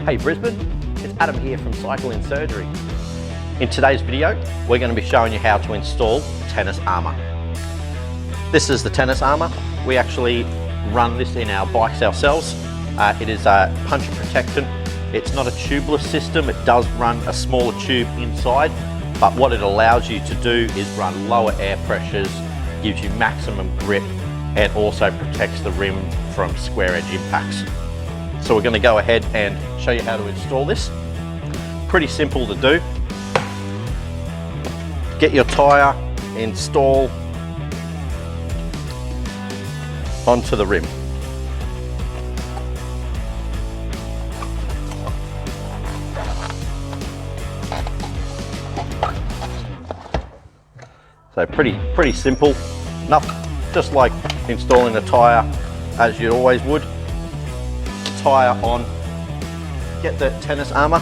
Hey Brisbane, it's Adam here from Cycle in Surgery. In today's video, we're going to be showing you how to install Tannus armour. This is the Tannus armour. We actually run this in our bikes ourselves. It is a puncture protectant. It's not a tubeless system. It does run a smaller tube inside, but what it allows you to do is run lower air pressures, gives you maximum grip, and also protects the rim from square edge impacts. So we're going to go ahead and show you how to install this. Pretty simple to do. Get your tyre, install onto the rim. So pretty simple enough, just like installing a tyre as you always would. Tyre on, get the Tannus armour,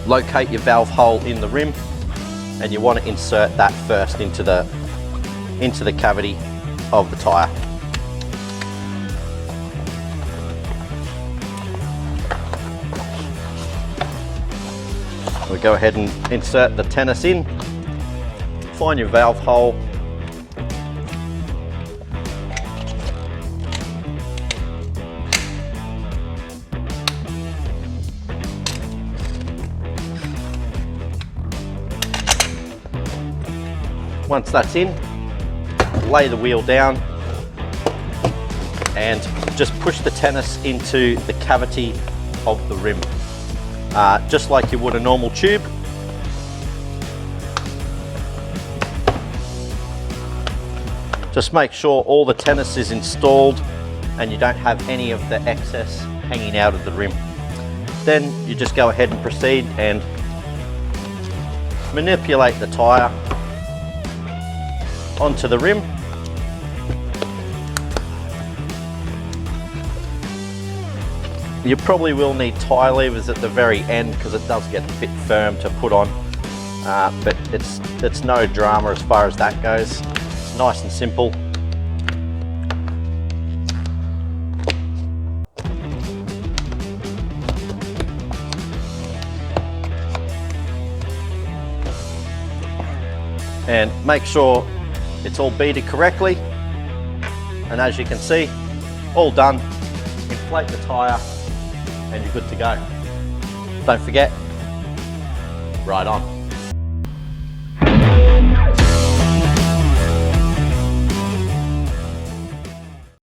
locate your valve hole in the rim, and you want to insert that first into the cavity of the tyre. We go ahead and insert the Tannus in, find your valve hole, once that's in, lay the wheel down and just push the Tannus into the cavity of the rim, just like you would a normal tube. Just make sure all the Tannus is installed and you don't have any of the excess hanging out of the rim. Then you just go ahead and proceed and manipulate the tyre onto the rim. You probably will need tie levers at the very end because it does get a bit firm to put on, but it's no drama as far as that goes. It's nice and simple. And make sure it's all beaded correctly, and as you can see, all done. Inflate the tyre and you're good to go. Don't forget, ride on.